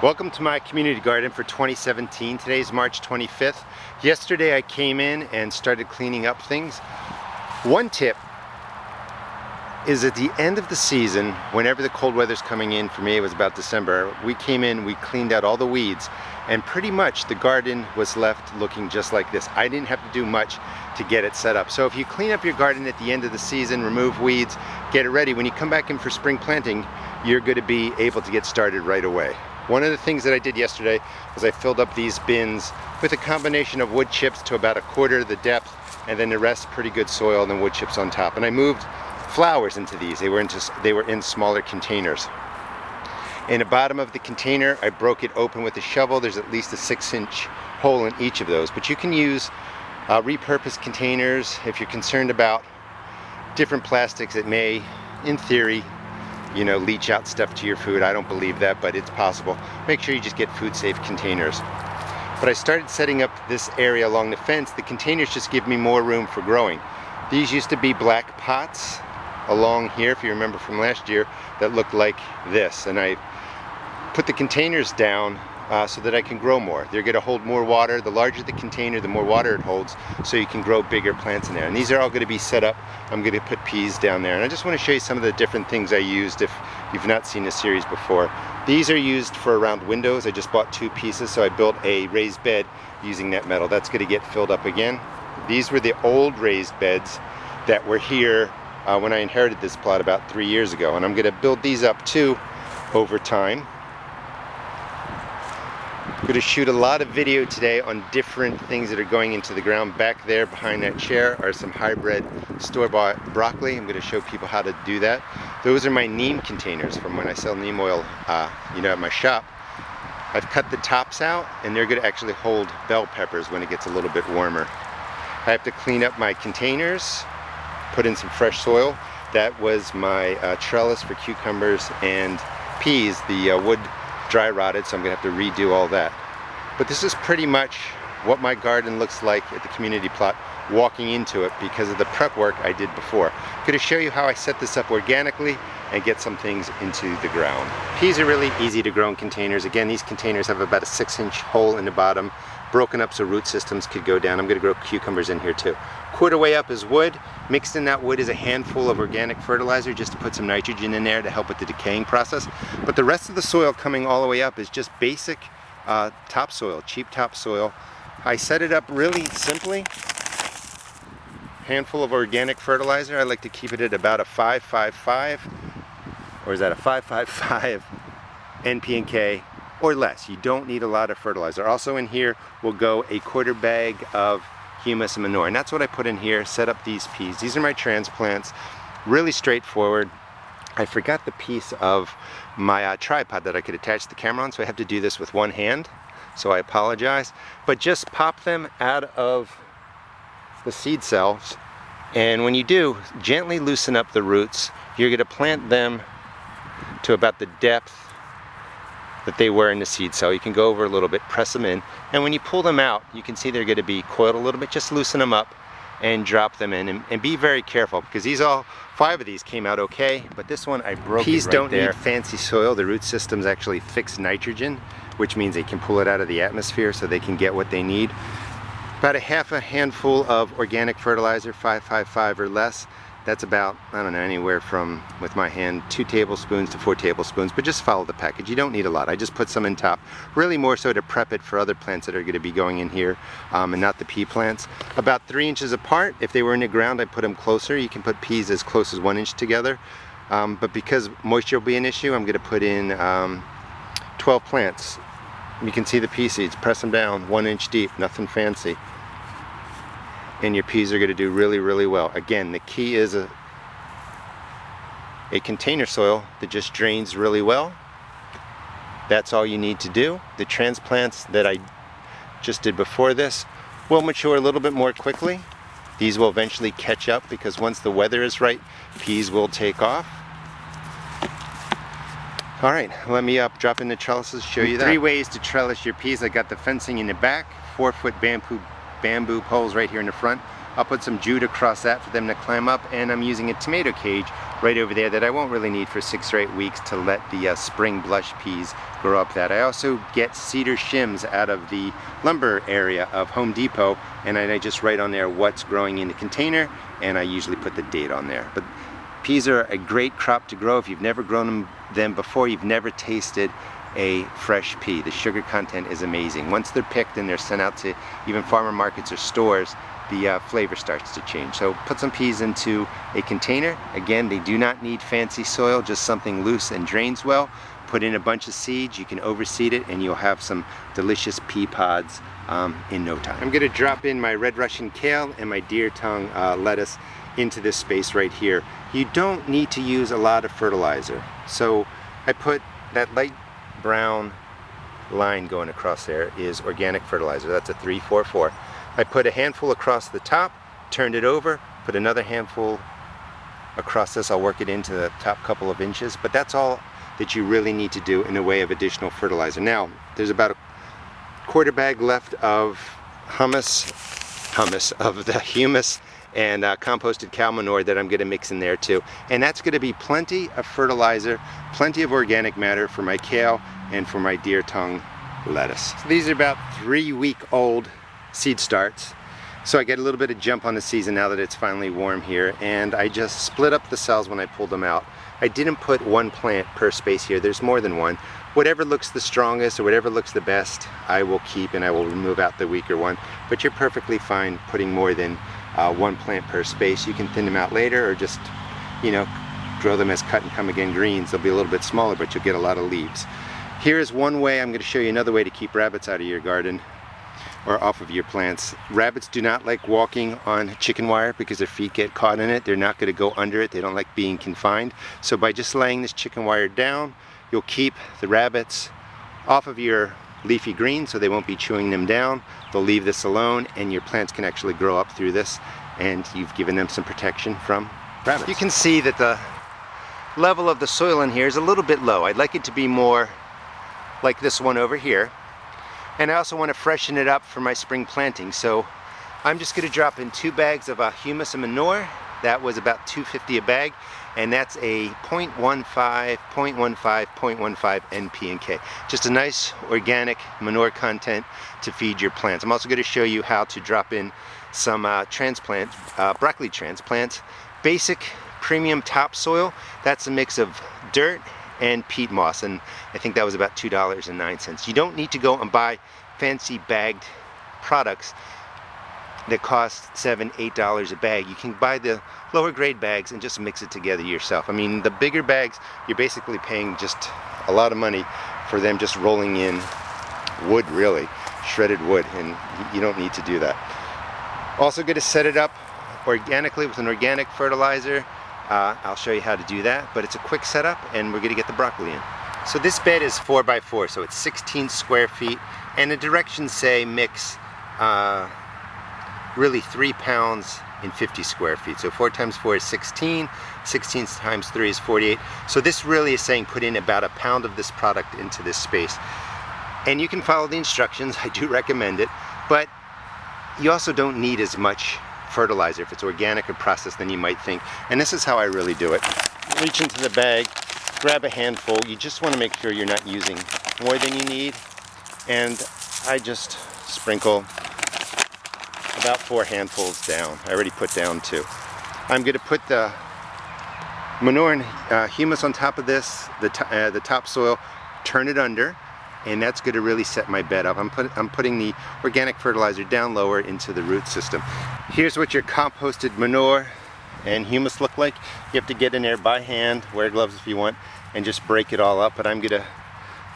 Welcome to my community garden for 2017. Today's March 25th. Yesterday I came in and started cleaning up things. One tip is at the end of the season, whenever the cold weather's coming in, for me it was about December, we came in, we cleaned out all the weeds, and pretty much the garden was left looking just like this. I didn't have to do much to get it set up. So if you clean up your garden at the end of the season, remove weeds, get it ready, when you come back in for spring planting, you're going to be able to get started right away. One of the things that I did yesterday was I filled up these bins with a combination of wood chips to about 1/4 the depth, and then the rest pretty good soil and then wood chips on top. And I moved flowers into these. They were in smaller containers. In the bottom of the container, I broke it open with a shovel. There's at least a 6-inch hole in each of those. But you can use repurposed containers if you're concerned about different plastics that may, in theory, leach out stuff to your food. I don't believe that, but it's possible. Make sure you just get food safe containers. But I started setting up this area along the fence. The containers just give me more room for growing. These used to be black pots along here, if you remember from last year, that looked like this. And I put the containers down so that I can grow more. They're going to hold more water. The larger the container, the more water it holds, so you can grow bigger plants in there. And these are all going to be set up. I'm going to put peas down there. And I just want to show you some of the different things I used if you've not seen this series before. These are used for around windows. I just bought 2 pieces, so I built a raised bed using that metal. That's going to get filled up again. These were the old raised beds that were here when I inherited this plot about 3 years ago. And I'm going to build these up too over time. I'm going to shoot a lot of video today on different things that are going into the ground. Back there behind that chair are some hybrid store-bought broccoli. I'm going to show people how to do that. Those are my neem containers from when I sell neem oil at my shop. I've cut the tops out, and they're going to actually hold bell peppers when it gets a little bit warmer. I have to clean up my containers, put in some fresh soil. That was my trellis for cucumbers and peas. The wood dry rotted, so I'm gonna have to redo all that. But this is pretty much what my garden looks like at the community plot walking into it because of the prep work I did before. I'm gonna show you how I set this up organically and get some things into the ground. Peas are really easy to grow in containers. Again, these containers have about a 6-inch hole in the bottom, broken up so root systems could go down. I'm gonna grow cucumbers in here too. 1/4 way up is wood. Mixed in that wood is a handful of organic fertilizer just to put some nitrogen in there to help with the decaying process. But the rest of the soil coming all the way up is just basic topsoil, cheap topsoil. I set it up really simply. Handful of organic fertilizer. I like to keep it at about a 5.55, or is that a 5.55 NP&K or less. You don't need a lot of fertilizer. Also in here will go a 1/4 bag of humus and manure, and that's what I put in here. Set up these peas. These are my transplants. Really straightforward. I forgot the piece of my tripod that I could attach the camera on, so I have to do this with one hand, so I apologize. But just pop them out of the seed cells, and when you do, gently loosen up the roots. You're going to plant them to about the depth that they were in the seed cell. You can go over a little bit, press them in, and when you pull them out, you can see they're going to be coiled a little bit. Just loosen them up and drop them in, and be very careful, because all 5 of these came out okay, but this one I broke. Peas don't need fancy soil. The root system's actually fixed nitrogen, which means they can pull it out of the atmosphere so they can get what they need. About a half a handful of organic fertilizer, 5.55 or less. That's about, I don't know, anywhere from, with my hand, 2 tablespoons to 4 tablespoons, but just follow the package. You don't need a lot. I just put some in top, really more so to prep it for other plants that are going to be going in here, and not the pea plants. About 3 inches apart. If they were in the ground, I put them closer. You can put peas as close as 1 inch together, but because moisture will be an issue, I'm going to put in 12 plants. You can see the pea seeds. Press them down 1 inch deep, nothing fancy. And your peas are going to do really, really well. Again, the key is a container soil that just drains really well. That's all you need to do. The transplants that I just did before this will mature a little bit more quickly. These will eventually catch up, because once the weather is right, peas will take off. All right, let me drop in the trellises, show you that. 3 ways to trellis your peas. I got the fencing in the back, 4-foot bamboo poles right here in the front. I'll put some jute across that for them to climb up, and I'm using a tomato cage right over there that I won't really need for 6 or 8 weeks to let the spring blush peas grow up that. I also get cedar shims out of the lumber area of Home Depot, and I just write on there what's growing in the container, and I usually put the date on there. But peas are a great crop to grow. If you've never grown them before, you've never tasted a fresh pea. The sugar content is amazing. Once they're picked and they're sent out to even farmer markets or stores, the flavor starts to change. So put some peas into a container. Again, they do not need fancy soil, just something loose and drains well. Put in a bunch of seeds, you can overseed it, and you'll have some delicious pea pods in no time. I'm gonna drop in my red Russian kale and my deer tongue lettuce into this space right here. You don't need to use a lot of fertilizer. So I put that light brown line going across there is organic fertilizer. That's a 3-4-4. I put a handful across the top, turned it over, put another handful across this. I'll work it into the top couple of inches, but that's all that you really need to do in the way of additional fertilizer. Now, there's about a quarter bag left of humus of the humus and composted cow manure that I'm going to mix in there too. And that's going to be plenty of fertilizer, plenty of organic matter for my kale and for my deer tongue lettuce. So these are about 3-week-old seed starts. So I get a little bit of jump on the season now that it's finally warm here, and I just split up the cells when I pulled them out. I didn't put one plant per space here. There's more than one. Whatever looks the strongest or whatever looks the best, I will keep, and I will remove out the weaker one. But you're perfectly fine putting more than one plant per space. You can thin them out later, or just, you know, grow them as cut and come again greens. They'll be a little bit smaller, but you'll get a lot of leaves. Here's one way. I'm going to show you another way to keep rabbits out of your garden or off of your plants. Rabbits do not like walking on chicken wire because their feet get caught in it. They're not going to go under it. They don't like being confined. So by just laying this chicken wire down, you'll keep the rabbits off of your leafy greens, so they won't be chewing them down. They'll leave this alone, and your plants can actually grow up through this, and you've given them some protection from rabbits. You can see that the level of the soil in here is a little bit low. I'd like it to be more like this one over here. And I also want to freshen it up for my spring planting. So I'm just going to drop in 2 bags of humus and manure. That was about $2.50 a bag, and that's a 0.15 NP and K. Just a nice organic manure content to feed your plants. I'm also going to show you how to drop in some broccoli transplants. Basic premium topsoil. That's a mix of dirt and peat moss, and I think that was about $2.09. You don't need to go and buy fancy bagged products that cost $7, $8 a bag. You can buy the lower grade bags and just mix it together yourself. I mean, the bigger bags, you're basically paying just a lot of money for them just rolling in wood, really, shredded wood, and you don't need to do that. Also going to set it up organically with an organic fertilizer. I'll show you how to do that, but it's a quick setup, and we're going to get the broccoli in. So this bed is 4x4, so it's 16 square feet, and the directions say mix really 3 pounds in 50 square feet. So 4 times 4 is 16, 16 times 3 is 48. So this really is saying put in about a pound of this product into this space. And you can follow the instructions, I do recommend it, but you also don't need as much fertilizer if it's organic or processed than you might think. And this is how I really do it. Reach into the bag, grab a handful. You just want to make sure you're not using more than you need. And I just sprinkle about 4 handfuls down. I already put down 2. I'm going to put the manure and humus on top of this, the topsoil, turn it under, and that's going to really set my bed up. I'm putting the organic fertilizer down lower into the root system. Here's what your composted manure and humus look like. You have to get in there by hand, wear gloves if you want, and just break it all up. But I'm going to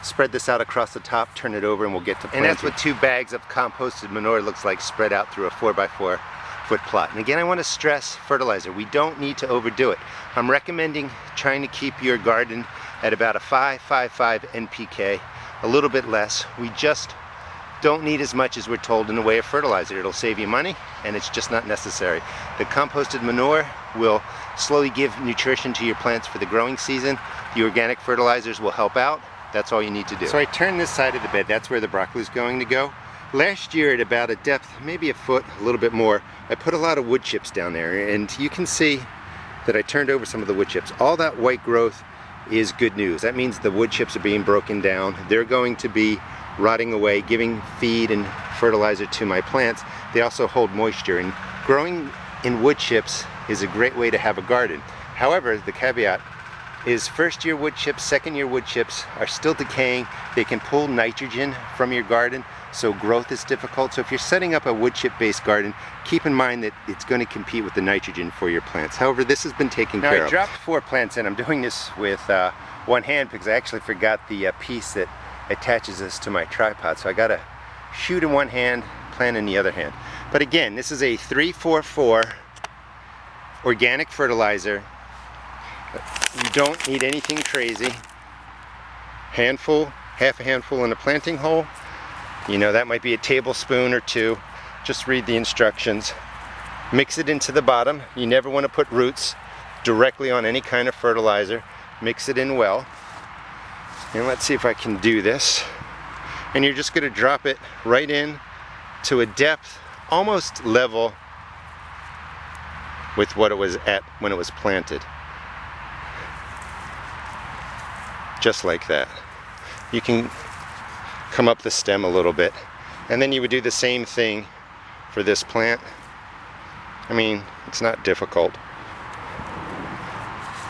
spread this out across the top, turn it over, and we'll get to planting. And that's what 2 bags of composted manure looks like spread out through a 4x4 foot plot. And again, I want to stress fertilizer. We don't need to overdo it. I'm recommending trying to keep your garden at about a 5.55 NPK, a little bit less. We just don't need as much as we're told in the way of fertilizer. It'll save you money, and it's just not necessary. The composted manure will slowly give nutrition to your plants for the growing season. The organic fertilizers will help out. That's all you need to do. So I turn this side of the bed. That's where the broccoli is going to go. Last year at about a depth, maybe a foot, a little bit more, I put a lot of wood chips down there, and you can see that I turned over some of the wood chips. All that white growth is good news. That means the wood chips are being broken down. They're going to be rotting away, giving feed and fertilizer to my plants. They also hold moisture, and growing in wood chips is a great way to have a garden. However, the caveat is first year wood chips, second year wood chips are still decaying. They can pull nitrogen from your garden, so growth is difficult. So if you're setting up a wood chip based garden, keep in mind that it's going to compete with the nitrogen for your plants. However, this has been taken care of. Now I dropped 4 plants in. I'm doing this with one hand because I actually forgot the piece that attaches this to my tripod. So I got to shoot in one hand, plant in the other hand. But again, this is a 3-4-4 organic fertilizer. You don't need anything crazy. Handful, half a handful in a planting hole. You know, that might be a tablespoon or 2. Just read the instructions. Mix it into the bottom. You never want to put roots directly on any kind of fertilizer. Mix it in well. And let's see if I can do this. And you're just going to drop it right in to a depth almost level with what it was at when it was planted. Just like that. You can come up the stem a little bit, and then you would do the same thing for this plant. I mean, it's not difficult.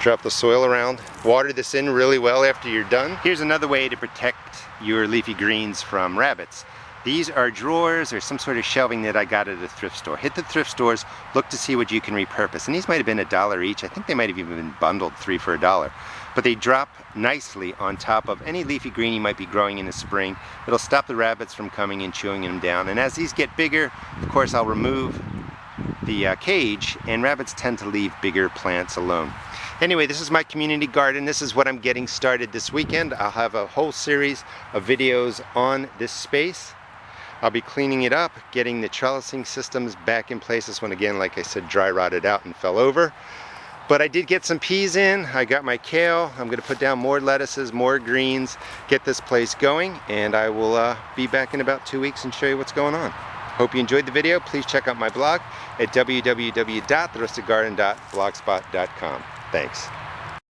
Drop the soil around, water this in really well after you're done. Here's another way to protect your leafy greens from rabbits. These are drawers or some sort of shelving that I got at a thrift store. Hit the thrift stores, look to see what you can repurpose. And these might have been $1 each. I think they might have even been bundled 3 for $1. But they drop nicely on top of any leafy green you might be growing in the spring. It'll stop the rabbits from coming and chewing them down. And as these get bigger, of course, I'll remove the cage, and rabbits tend to leave bigger plants alone. Anyway, this is my community garden. This is what I'm getting started this weekend. I'll have a whole series of videos on this space. I'll be cleaning it up, getting the trellising systems back in place. This one, again, like I said, dry rotted out and fell over. But I did get some peas in. I got my kale. I'm going to put down more lettuces, more greens, get this place going, and I will be back in about 2 weeks and show you what's going on. Hope you enjoyed the video. Please check out my blog at www.therustedgarden.blogspot.com. Thanks.